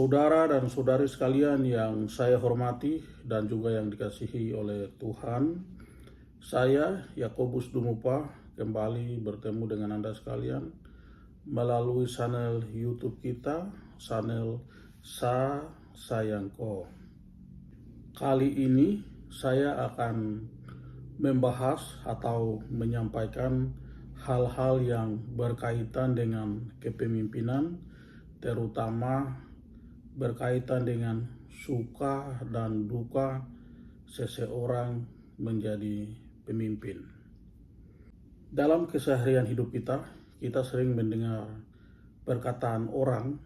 Saudara dan saudari sekalian yang saya hormati dan juga yang dikasihi oleh Tuhan, saya Yakobus Dumupa kembali bertemu dengan Anda sekalian melalui channel YouTube kita, channel Sa Sayangko. Kali ini saya akan membahas atau menyampaikan hal-hal yang berkaitan dengan kepemimpinan, terutama berkaitan dengan suka dan duka seseorang menjadi pemimpin. Dalam keseharian hidup kita sering mendengar perkataan orang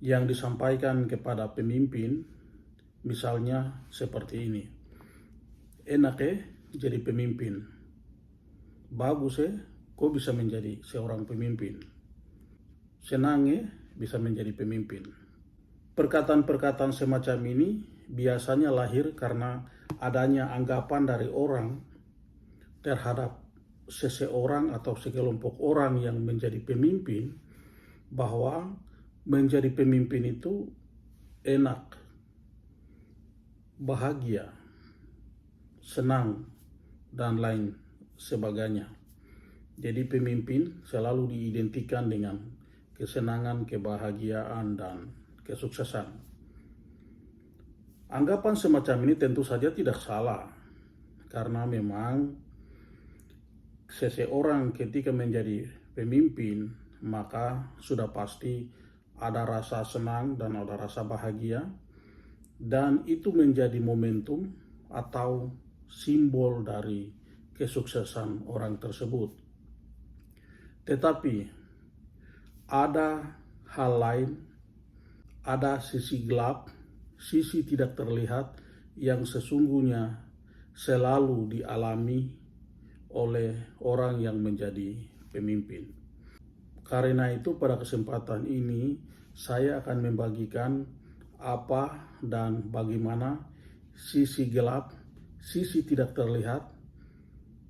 yang disampaikan kepada pemimpin, misalnya seperti ini: enak jadi pemimpin, bagus kok bisa menjadi seorang pemimpin, senang bisa menjadi pemimpin. Perkataan-perkataan semacam ini biasanya lahir karena adanya anggapan dari orang terhadap seseorang atau sekelompok orang yang menjadi pemimpin, bahwa menjadi pemimpin itu enak, bahagia, senang, dan lain sebagainya. Jadi pemimpin selalu diidentikan dengan kesenangan, kebahagiaan, dan kesuksesan. Anggapan semacam ini tentu saja tidak salah, karena memang seseorang ketika menjadi pemimpin maka sudah pasti ada rasa senang dan ada rasa bahagia, dan itu menjadi momentum atau simbol dari kesuksesan orang tersebut. Tetapi ada hal lain, ada sisi gelap, sisi tidak terlihat yang sesungguhnya selalu dialami oleh orang yang menjadi pemimpin. Karena itu pada kesempatan ini saya akan membagikan apa dan bagaimana sisi gelap, sisi tidak terlihat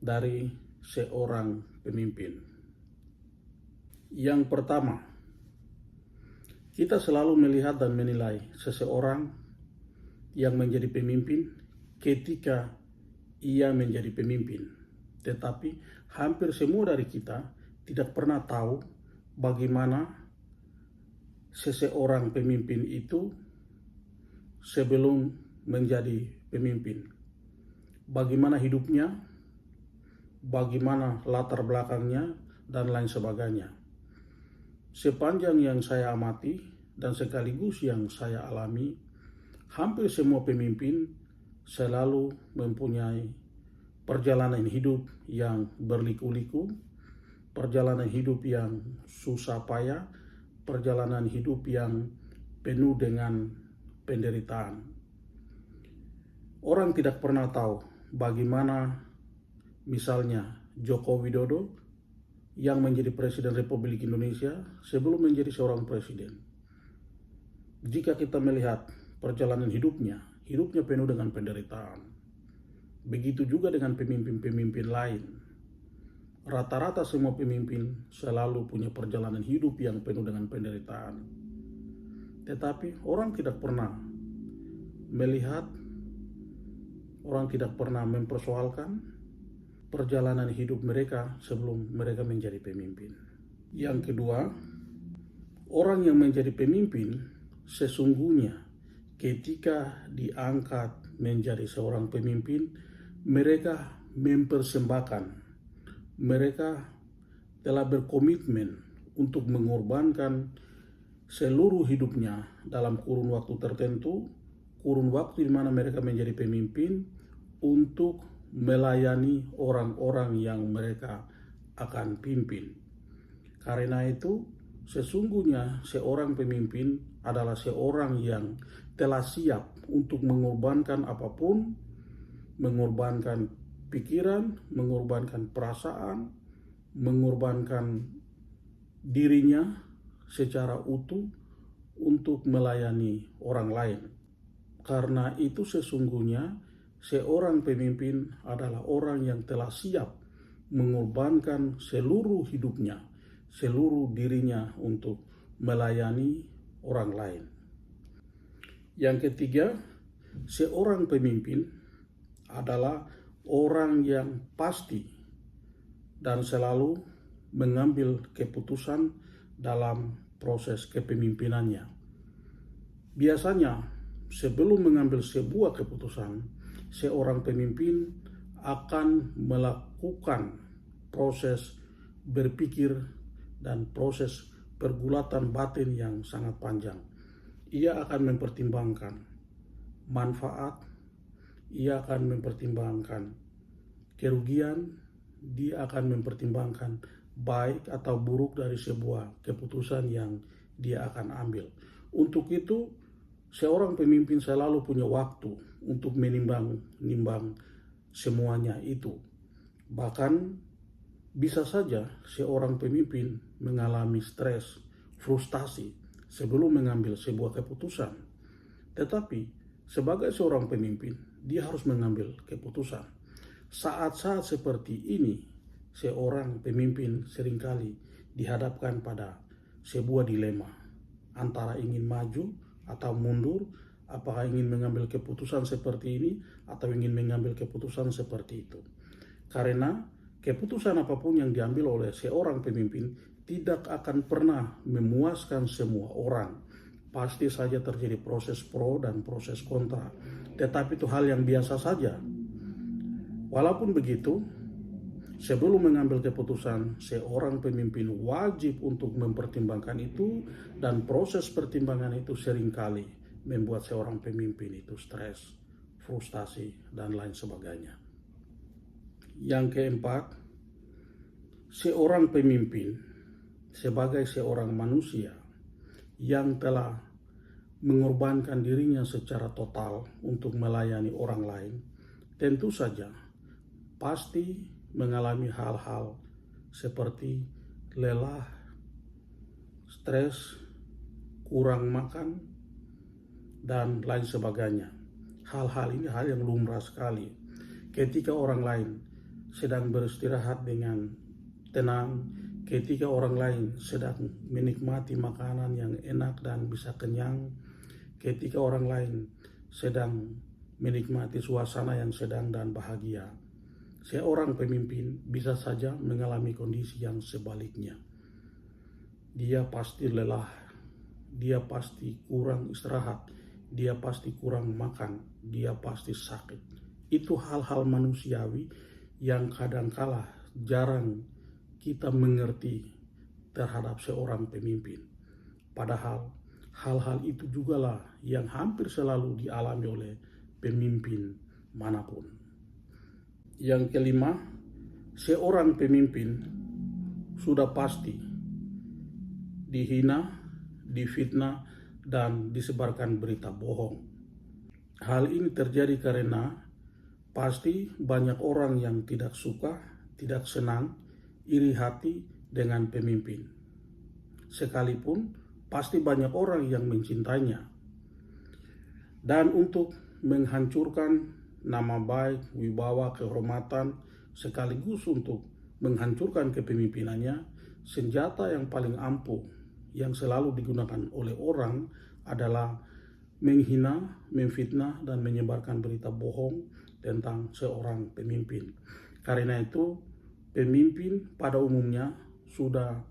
dari seorang pemimpin. Yang pertama, kita selalu melihat dan menilai seseorang yang menjadi pemimpin ketika ia menjadi pemimpin. Tetapi hampir semua dari kita tidak pernah tahu bagaimana seseorang pemimpin itu sebelum menjadi pemimpin. Bagaimana hidupnya, bagaimana latar belakangnya, dan lain sebagainya. Sepanjang yang saya amati dan sekaligus yang saya alami, hampir semua pemimpin selalu mempunyai perjalanan hidup yang berliku-liku, perjalanan hidup yang susah payah, perjalanan hidup yang penuh dengan penderitaan. Orang tidak pernah tahu bagaimana misalnya Joko Widodo yang menjadi Presiden Republik Indonesia sebelum menjadi seorang presiden. Jika kita melihat perjalanan hidupnya penuh dengan penderitaan. Begitu juga dengan pemimpin-pemimpin lain. Rata-rata semua pemimpin selalu punya perjalanan hidup yang penuh dengan penderitaan. Tetapi orang tidak pernah melihat, orang tidak pernah mempersoalkan perjalanan hidup mereka sebelum mereka menjadi pemimpin. Yang kedua, orang yang menjadi pemimpin sesungguhnya ketika diangkat menjadi seorang pemimpin, mereka mempersembahkan, mereka telah berkomitmen untuk mengorbankan seluruh hidupnya dalam kurun waktu tertentu, kurun waktu di mana mereka menjadi pemimpin, untuk melayani orang-orang yang mereka akan pimpin. Karena itu, sesungguhnya seorang pemimpin adalah seorang yang telah siap untuk mengorbankan apapun, mengorbankan pikiran, mengorbankan perasaan, mengorbankan dirinya secara utuh untuk melayani orang lain. Karena itu sesungguhnya seorang pemimpin adalah orang yang telah siap mengorbankan seluruh hidupnya, seluruh dirinya untuk melayani orang lain. Yang ketiga, seorang pemimpin adalah orang yang pasti dan selalu mengambil keputusan dalam proses kepemimpinannya. Biasanya, sebelum mengambil sebuah keputusan, seorang pemimpin akan melakukan proses berpikir dan proses pergulatan batin yang sangat panjang. Ia akan mempertimbangkan manfaat, ia akan mempertimbangkan kerugian, dia akan mempertimbangkan baik atau buruk dari sebuah keputusan yang dia akan ambil. Untuk itu, seorang pemimpin selalu punya waktu untuk menimbang semuanya itu. Bahkan bisa saja seorang pemimpin mengalami stres, frustasi sebelum mengambil sebuah keputusan. Tetapi sebagai seorang pemimpin, dia harus mengambil keputusan. Saat-saat seperti ini, seorang pemimpin seringkali dihadapkan pada sebuah dilema antara ingin maju atau mundur, apakah ingin mengambil keputusan seperti ini atau ingin mengambil keputusan seperti itu. Karena keputusan apapun yang diambil oleh seorang pemimpin tidak akan pernah memuaskan semua orang. Pasti saja terjadi proses pro dan proses kontra. Tetapi itu hal yang biasa saja. Walaupun begitu, sebelum mengambil keputusan, seorang pemimpin wajib untuk mempertimbangkan itu, dan proses pertimbangan itu seringkali membuat seorang pemimpin itu stres, frustasi, dan lain sebagainya. Yang keempat, seorang pemimpin sebagai seorang manusia yang telah mengorbankan dirinya secara total untuk melayani orang lain, tentu saja pasti mengalami hal-hal seperti lelah, stres, kurang makan, dan lain sebagainya. Hal-hal ini hal yang lumrah sekali. Ketika orang lain sedang beristirahat dengan tenang, ketika orang lain sedang menikmati makanan yang enak dan bisa kenyang, ketika orang lain sedang menikmati suasana yang sedang dan bahagia, seorang pemimpin bisa saja mengalami kondisi yang sebaliknya. Dia pasti lelah, dia pasti kurang istirahat, dia pasti kurang makan, dia pasti sakit. Itu hal-hal manusiawi yang kadangkala jarang kita mengerti terhadap seorang pemimpin. Padahal hal-hal itu jugalah yang hampir selalu dialami oleh pemimpin manapun. Yang kelima, seorang pemimpin sudah pasti dihina, difitnah, dan disebarkan berita bohong. Hal ini terjadi karena pasti banyak orang yang tidak suka, tidak senang, iri hati dengan pemimpin. Sekalipun pasti banyak orang yang mencintainya. Dan untuk menghancurkan nama baik, wibawa, kehormatan, sekaligus untuk menghancurkan kepemimpinannya, senjata yang paling ampuh yang selalu digunakan oleh orang adalah menghina, memfitnah, dan menyebarkan berita bohong tentang seorang pemimpin. Karena itu, pemimpin pada umumnya sudah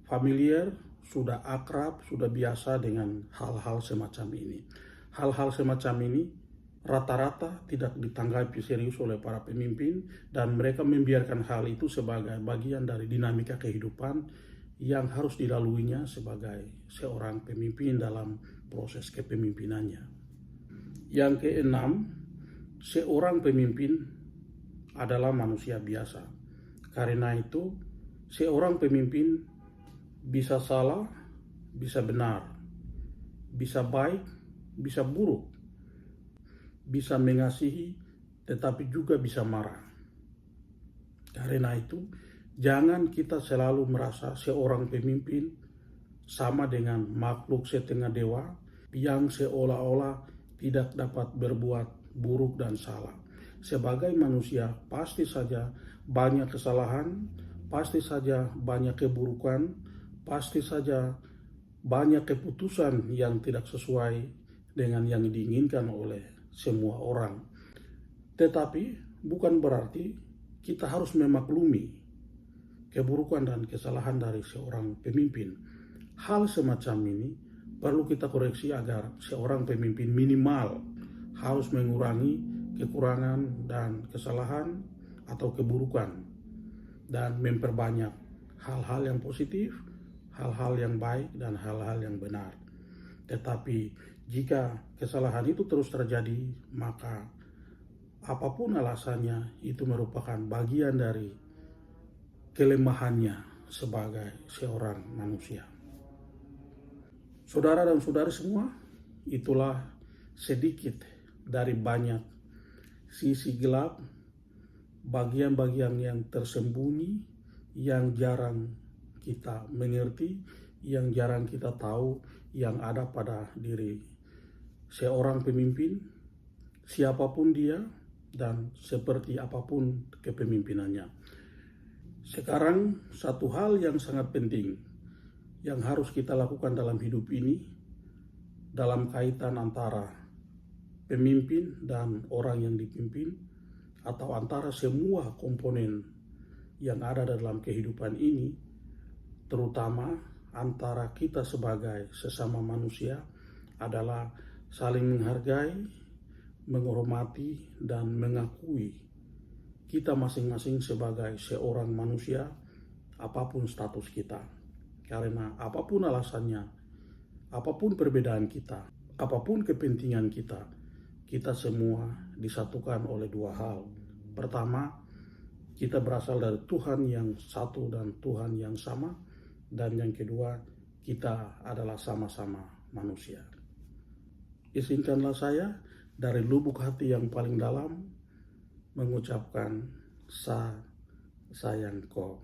familiar, sudah akrab, sudah biasa dengan hal-hal semacam ini. Hal-hal semacam ini rata-rata tidak ditanggapi serius oleh para pemimpin, dan mereka membiarkan hal itu sebagai bagian dari dinamika kehidupan yang harus dilaluinya sebagai seorang pemimpin dalam proses kepemimpinannya. Yang keenam, seorang pemimpin adalah manusia biasa. Karena itu, seorang pemimpin bisa salah, bisa benar, bisa baik, bisa buruk, bisa mengasihi, tetapi juga bisa marah. Karena itu, jangan kita selalu merasa seorang pemimpin sama dengan makhluk setengah dewa yang seolah-olah tidak dapat berbuat buruk dan salah. Sebagai manusia, pasti saja banyak kesalahan, pasti saja banyak keburukan, pasti saja banyak keputusan yang tidak sesuai dengan yang diinginkan oleh semua orang. Tetapi bukan berarti kita harus memaklumi keburukan dan kesalahan dari seorang pemimpin. Hal semacam ini perlu kita koreksi agar seorang pemimpin minimal harus mengurangi kekurangan dan kesalahan atau keburukan dan memperbanyak hal-hal yang positif, hal-hal yang baik, dan hal-hal yang benar. Tetapi jika kesalahan itu terus terjadi, maka apapun alasannya itu merupakan bagian dari kelemahannya sebagai seorang manusia. Saudara dan saudari semua, itulah sedikit dari banyak sisi gelap, bagian-bagian yang tersembunyi, yang jarang kita mengerti, yang jarang kita tahu, yang ada pada diri seorang pemimpin, siapapun dia, dan seperti apapun kepemimpinannya. Sekarang, satu hal yang sangat penting yang harus kita lakukan dalam hidup ini, dalam kaitan antara pemimpin dan orang yang dipimpin, atau antara semua komponen yang ada dalam kehidupan ini, terutama antara kita sebagai sesama manusia, adalah saling menghargai, menghormati, dan mengakui kita masing-masing sebagai seorang manusia, apapun status kita. Karena apapun alasannya, apapun perbedaan kita, apapun kepentingan kita, kita semua disatukan oleh dua hal. Pertama, kita berasal dari Tuhan yang satu dan Tuhan yang sama. Dan yang kedua, kita adalah sama-sama manusia. Izinkanlah saya dari lubuk hati yang paling dalam mengucapkan sayang kau.